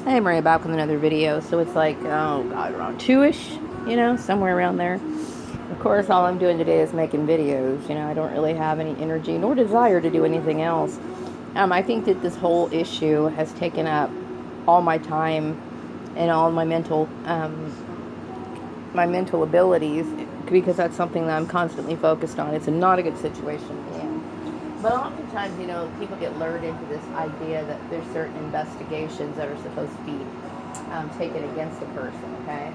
Hey, Maria, back with another video. So it's like, oh god, around 2-ish, somewhere around there. Of course, all I'm doing today is making videos. I don't really have any energy nor desire to do anything else. I think that this whole issue has taken up all my time and all my mental abilities, because that's something that I'm constantly focused on. It's not a good situation to be in. But oftentimes, people get lured into this idea that there's certain investigations that are supposed to be taken against a person, okay?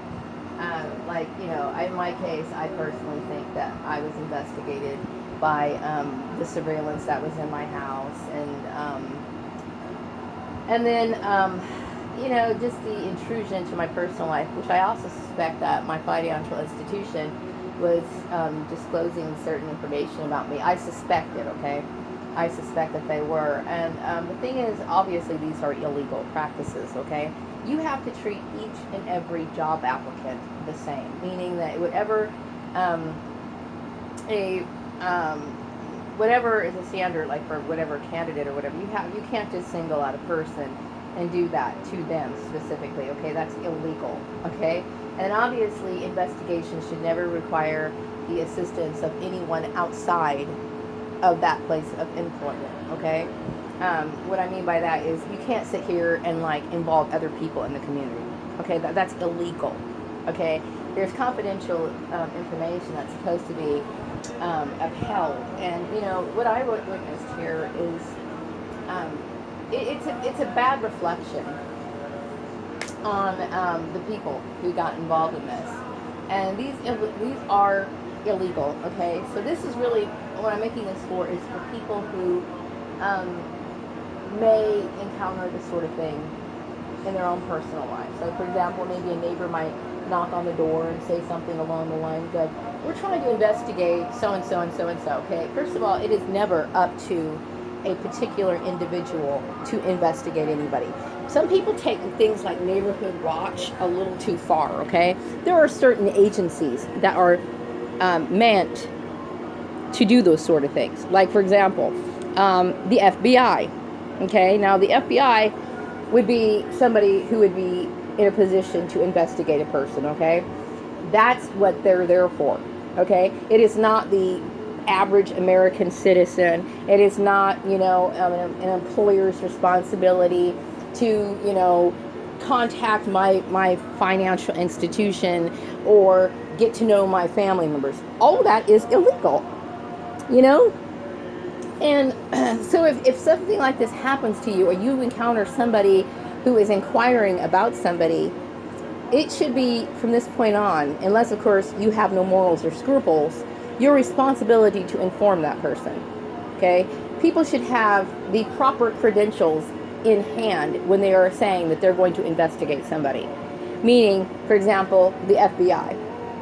In my case, I personally think that I was investigated by the surveillance that was in my house, and then just the intrusion into my personal life, which I also suspect that my financial institution was disclosing certain information about me. I suspect it, okay? I suspect that they were. And the thing is, obviously, these are illegal practices, okay? You have to treat each and every job applicant the same, meaning that a um, whatever is a standard, like for whatever candidate or whatever you can't just single out a person and do that to them specifically, okay? That's illegal, okay? And obviously, investigations should never require the assistance of anyone outside of that place of employment, okay? What I mean by that is you can't sit here and involve other people in the community, okay? That's illegal, okay? There's confidential information that's supposed to be upheld, and what I witnessed here is um, it's a bad reflection on the people who got involved in this, and these are illegal. Okay, so this is really what I'm making this for, is for people who um, may encounter this sort of thing in their own personal life. So, for example, maybe a neighbor might knock on the door and say something along the lines of, "We're trying to investigate so and so and so and so." Okay, first of all, it is never up to a particular individual to investigate anybody. Some people take things like neighborhood watch a little too far, okay? There are certain agencies that are meant to do those sort of things. Like, for example, the FBI, okay? Now, the FBI would be somebody who would be in a position to investigate a person, okay? That's what they're there for, okay? It is not the average American citizen. It is not, an employer's responsibility to, contact my financial institution or get to know my family members. All of that is illegal, you know? And so if something like this happens to you, or you encounter somebody who is inquiring about somebody, it should be, from this point on, unless of course you have no morals or scruples, your responsibility to inform that person. Okay? People should have the proper credentials in hand when they are saying that they're going to investigate somebody. Meaning, for example, the FBI.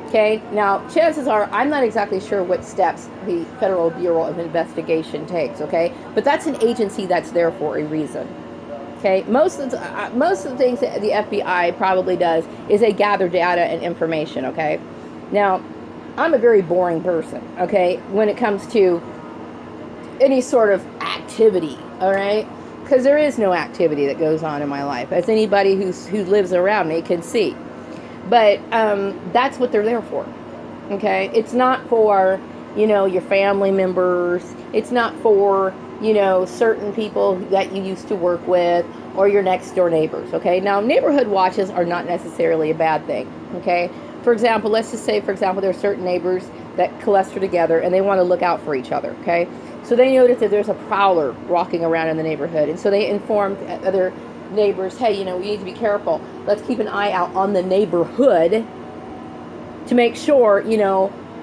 Okay? Now, chances are, I'm not exactly sure what steps the Federal Bureau of Investigation takes, okay? But that's an agency that's there for a reason. Okay, most of the things that the FBI probably does is they gather data and information. Okay, now I'm a very boring person. Okay, when it comes to any sort of activity, all right, because there is no activity that goes on in my life, as anybody who lives around me can see. But that's what they're there for. Okay, it's not for your family members. It's not for certain people that you used to work with or your next door neighbors. Okay, now neighborhood watches are not necessarily a bad thing. Okay, for example, let's just say, for example, there are certain neighbors that cluster together and they want to look out for each other. Okay, so they notice that there's a prowler walking around in the neighborhood, and so they inform other neighbors, hey, we need to be careful. Let's keep an eye out on the neighborhood to make sure,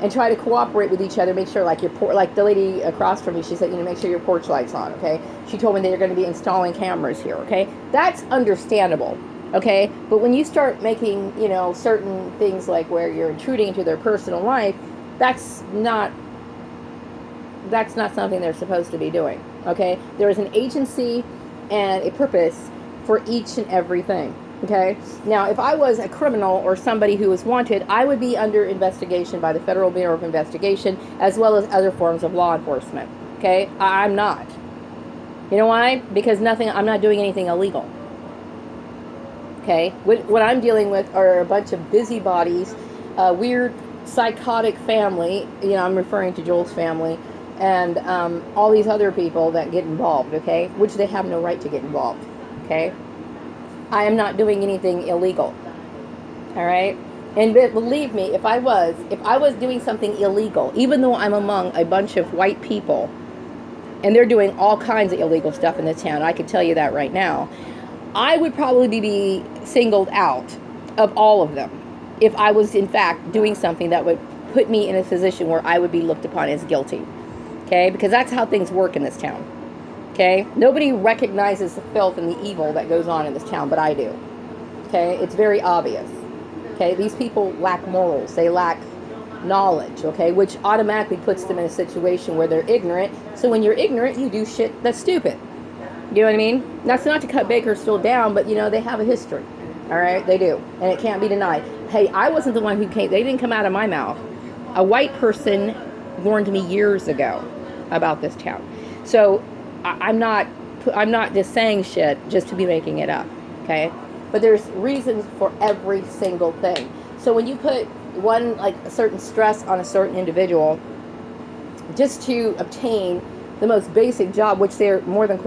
and try to cooperate with each other. Make sure, like like the lady across from me, she said, make sure your porch light's on. Okay, she told me they're going to be installing cameras here. Okay, that's understandable. Okay, but when you start making, certain things like where you're intruding into their personal life, that's not something they're supposed to be doing. Okay, there is an agency and a purpose for each and everything. Okay, now if I was a criminal or somebody who was wanted, I would be under investigation by the Federal Bureau of Investigation, as well as other forms of law enforcement. Okay, I'm not. You know why? Because I'm not doing anything illegal. Okay, what I'm dealing with are a bunch of busybodies, weird psychotic family. You know, I'm referring to Joel's family, and all these other people that get involved. Okay, which they have no right to get involved. Okay, I am not doing anything illegal. All right, and believe me, if I was doing something illegal, even though I'm among a bunch of white people, and they're doing all kinds of illegal stuff in this town, I can tell you that right now, I would probably be singled out of all of them if I was, in fact, doing something that would put me in a position where I would be looked upon as guilty. Okay? Because that's how things work in this town. Okay? Nobody recognizes the filth and the evil that goes on in this town, but I do. Okay? It's very obvious. Okay? These people lack morals. They lack knowledge, okay? Which automatically puts them in a situation where they're ignorant. So when you're ignorant, you do shit that's stupid. You know what I mean? That's not to cut Bakersfield down, but, you know, they have a history. All right? They do. And it can't be denied. Hey, I wasn't the one who came. They didn't come out of my mouth. A white person warned me years ago about this town. So I'm not just saying shit just to be making it up. Okay? But there's reasons for every single thing. So when you put one, like, a certain stress on a certain individual just to obtain the most basic job, which they're I'm more than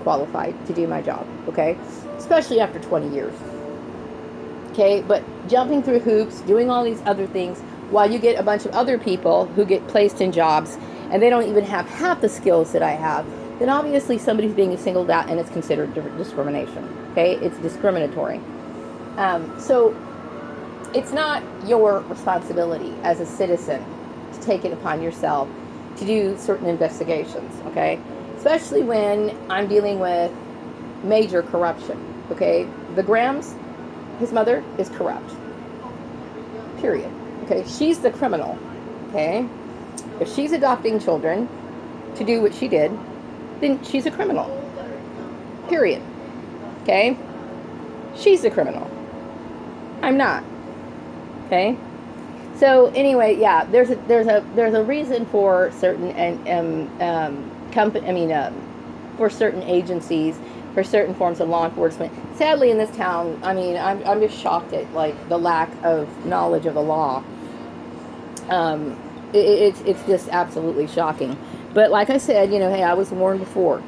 qualified to do my job, okay? Especially after 20 years. Okay, but jumping through hoops, doing all these other things, while you get a bunch of other people who get placed in jobs and they don't even have half the skills that I have, then obviously somebody's being singled out and it's considered discrimination. Okay, it's discriminatory. So it's not your responsibility as a citizen to take it upon yourself to do certain investigations, okay? Especially when I'm dealing with major corruption, okay? The Grahams, his mother is corrupt. Period. Okay, she's the criminal, okay? If she's adopting children to do what she did, then she's a criminal. Period. Okay? She's the criminal. I'm not. Okay? So anyway, yeah, there's a reason for certain for certain agencies, for certain forms of law enforcement. Sadly, in this town, I mean, I'm just shocked at, like, the lack of knowledge of the law. It's just absolutely shocking. But like I said, you know, hey, I was warned before.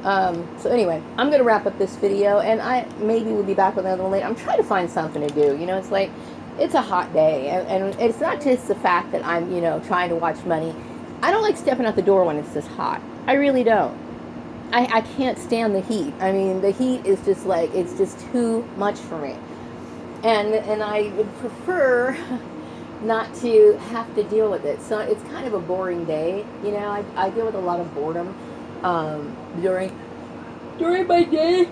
So anyway, I'm going to wrap up this video, and I maybe will be back with another one later. I'm trying to find something to do. You know, it's like, it's a hot day, and it's not just the fact that I'm, you know, trying to watch money. I don't like stepping out the door when it's this hot. I really don't. I can't stand the heat. I mean, the heat is just like, it's just too much for me. And I would prefer not to have to deal with it. So it's kind of a boring day. You know, I deal with a lot of boredom during my day.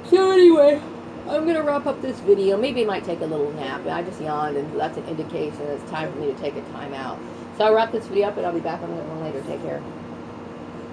So anyway, I'm going to wrap up this video. Maybe I might take a little nap. I just yawned, and that's an indication it's time for me to take a time out. So I'll wrap this video up, and I'll be back on it later. Take care.